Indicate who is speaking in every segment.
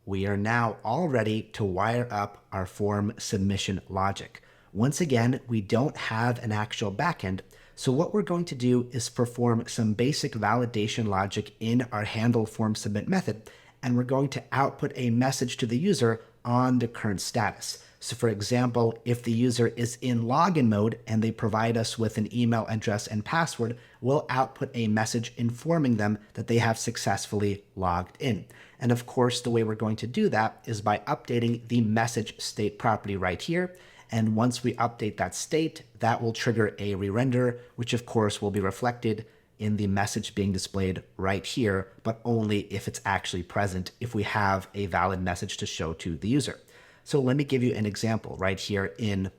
Speaker 1: we are now all ready to wire up our form submission logic. Once again, we don't have an actual backend, so what we're going to do is perform some basic validation logic in our handle form submit method, and we're going to output a message to the user on the current status. So for example, if the user is in login mode and they provide us with an email address and password, we'll output a message informing them that they have successfully logged in. And of course, the way we're going to do that is by updating the message state property right here. And once we update that state, that will trigger a re-render, which of course will be reflected in the message being displayed right here, but only if it's actually present, if we have a valid message to show to the user. So let me give you an example right here in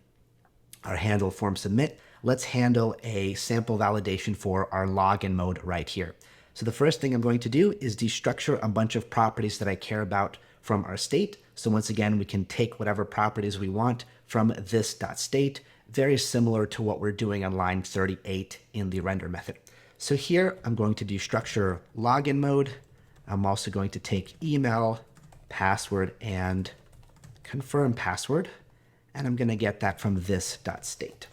Speaker 1: our handle form submit. Let's handle a sample validation for our login mode right here. So the first thing I'm going to do is destructure a bunch of properties that I care about from our state. So once again, we can take whatever properties we want from this.state, very similar to what we're doing on line 38 in the render method. So here I'm going to destructure login mode. I'm also going to take email, password, and confirm password, and I'm going to get that from this.state.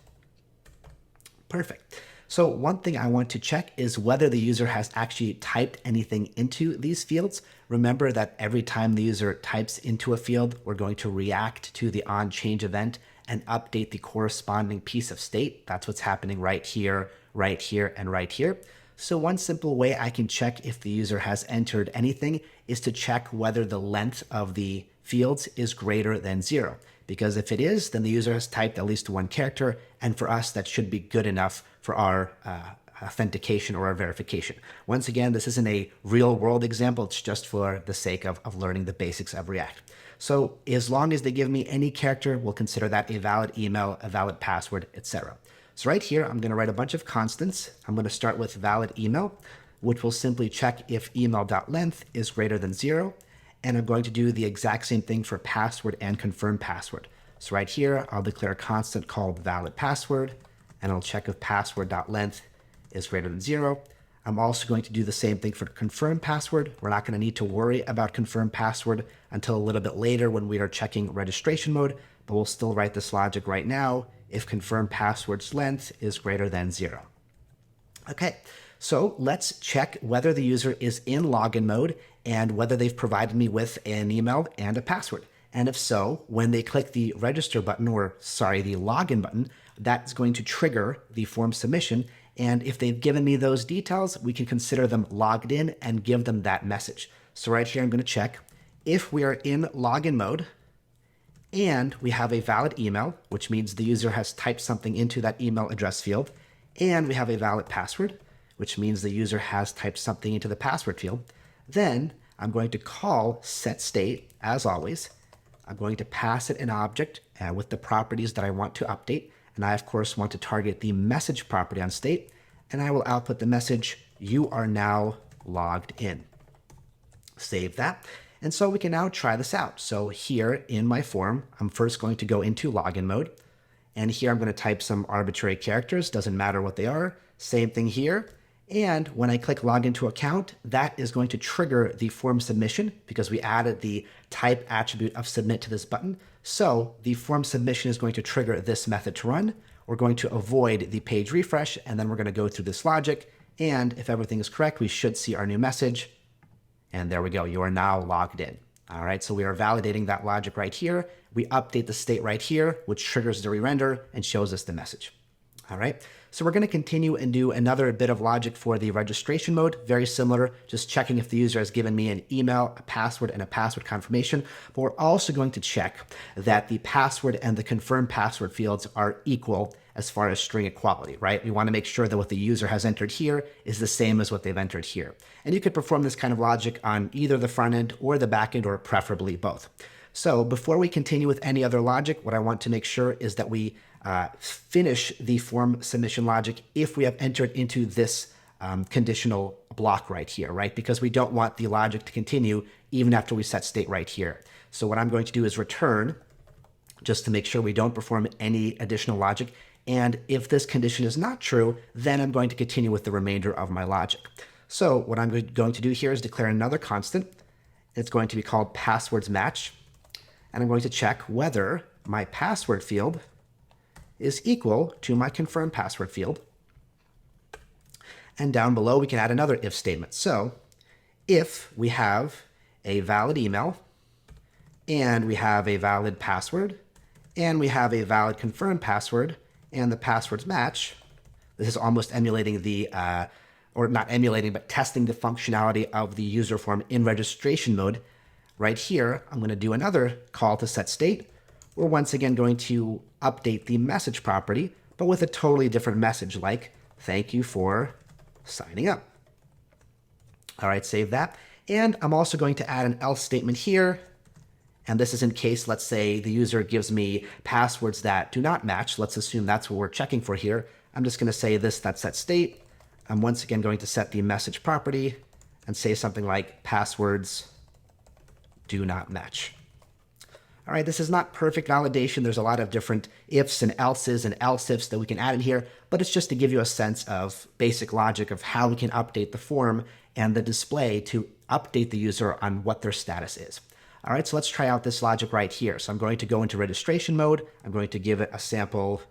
Speaker 1: Perfect. So one thing I want to check is whether the user has actually typed anything into these fields. Remember that every time the user types into a field, we're going to react to the onChange event and update the corresponding piece of state. That's what's happening right here, and right here. So one simple way I can check if the user has entered anything is to check whether the length of the fields is greater than 0. Because if it is, then the user has typed at least one character, and for us, that should be good enough for our authentication or our verification. Once again, this isn't a real-world example. It's just for the sake of learning the basics of React. So as long as they give me any character, we'll consider that a valid email, a valid password, etc. So right here, I'm going to write a bunch of constants. I'm going to start with valid email, which will simply check if email.length is greater than 0. And I'm going to do the exact same thing for password and confirm password. So right here, I'll declare a constant called valid password, and I'll check if password.length is greater than 0. I'm also going to do the same thing for confirm password. We're not going to need to worry about confirm password until a little bit later when we are checking registration mode, but we'll still write this logic right now if confirm password's length is greater than 0. Okay, so let's check whether the user is in login mode and whether they've provided me with an email and a password. And if so, when they click the register button, or sorry, the login button, that's going to trigger the form submission. And if they've given me those details, we can consider them logged in and give them that message. So right here, I'm going to check if we are in login mode and we have a valid email, which means the user has typed something into that email address field, and we have a valid password, which means the user has typed something into the password field. Then I'm going to call setState, as always. I'm going to pass it an object with the properties that I want to update. And I, of course, want to target the message property on state. And I will output the message, you are now logged in. Save that. And so we can now try this out. So here in my form, I'm first going to go into login mode. And here I'm going to type some arbitrary characters. Doesn't matter what they are. Same thing here. And when I click login to account, that is going to trigger the form submission because we added the type attribute of submit to this button. So the form submission is going to trigger this method to run. We're going to avoid the page refresh, and then we're going to go through this logic. And if everything is correct, we should see our new message. And there we go. You are now logged in. All right, so we are validating that logic right here. We update the state right here, which triggers the re-render and shows us the message. All right, so we're going to continue and do another bit of logic for the registration mode, very similar, just checking if the user has given me an email, a password, and a password confirmation. But we're also going to check that the password and the confirm password fields are equal as far as string equality, right? We want to make sure that what the user has entered here is the same as what they've entered here. And you could perform this kind of logic on either the front end or the back end, or preferably both. So before we continue with any other logic, what I want to make sure is that we finish the form submission logic if we have entered into this conditional block right here, right? Because we don't want the logic to continue even after we set state right here. So what I'm going to do is return, just to make sure we don't perform any additional logic. And if this condition is not true, then I'm going to continue with the remainder of my logic. So what I'm going to do here is declare another constant, It's going to be called passwords match. And I'm going to check whether my password field is equal to my confirmed password field. And down below, we can add another if statement. So if we have a valid email, and we have a valid password, and we have a valid confirmed password, and the passwords match, this is almost emulating the, or not emulating, but testing the functionality of the user form in registration mode. Right here, I'm going to do another call to set state. We're once again going to update the message property, but with a totally different message like, thank you for signing up. All right, save that. And I'm also going to add an else statement here. And this is in case, let's say, the user gives me passwords that do not match. Let's assume that's what we're checking for here. I'm just going to say this, that's set state. I'm once again going to set the message property and say something like passwords do not match. All right, this is not perfect validation. There's a lot of different ifs and elses and else ifs that we can add in here, but it's just to give you a sense of basic logic of how we can update the form and the display to update the user on what their status is. All right, so let's try out this logic right here. So I'm going to go into registration mode. I'm going to give it a sample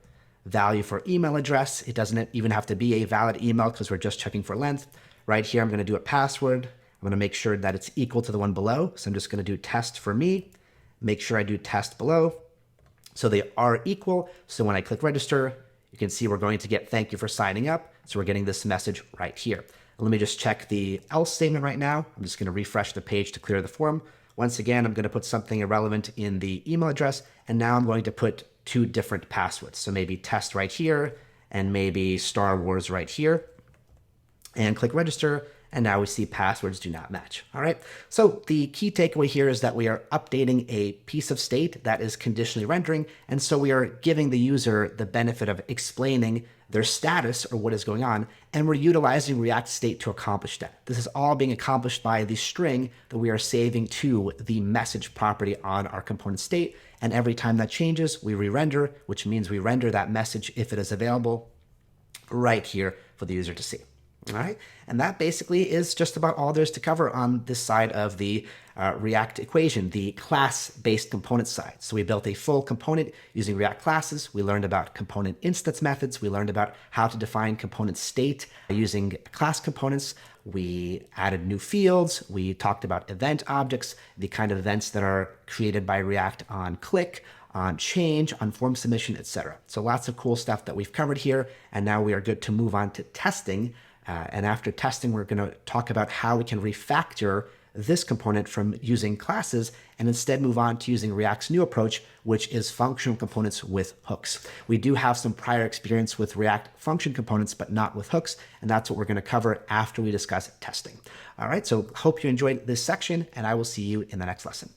Speaker 1: value for email address. It doesn't even have to be a valid email because we're just checking for length. Right here, I'm going to do a password. I'm going to make sure that it's equal to the one below. So I'm just going to do test for me. Make sure I do test below. So they are equal. So when I click register, you can see we're going to get thank you for signing up. So we're getting this message right here. Let me just check the else statement right now. I'm just going to refresh the page to clear the form. Once again, I'm going to put something irrelevant in the email address. And now I'm going to put two different passwords. So maybe test right here and maybe Star Wars right here. And click register. And now we see passwords do not match. All right. So the key takeaway here is that we are updating a piece of state that is conditionally rendering. And so we are giving the user the benefit of explaining their status or what is going on. And we're utilizing React state to accomplish that. This is all being accomplished by the string that we are saving to the message property on our component state. And every time that changes, we re-render, which means we render that message if it is available right here for the user to see. All right, and that basically is just about all there's to cover on this side of the React equation, the class-based component side. So we built a full component using React classes. We learned about component instance methods. We learned about how to define component state using class components. We added new fields. We talked about event objects, the kind of events that are created by React on click, on change, on form submission, etc. So lots of cool stuff that we've covered here. And now we are good to move on to testing. And after testing, we're going to talk about how we can refactor this component from using classes and instead move on to using React's new approach, which is functional components with hooks. We do have some prior experience with React function components, but not with hooks. And that's what we're going to cover after we discuss testing. All right, so hope you enjoyed this section, and I will see you in the next lesson.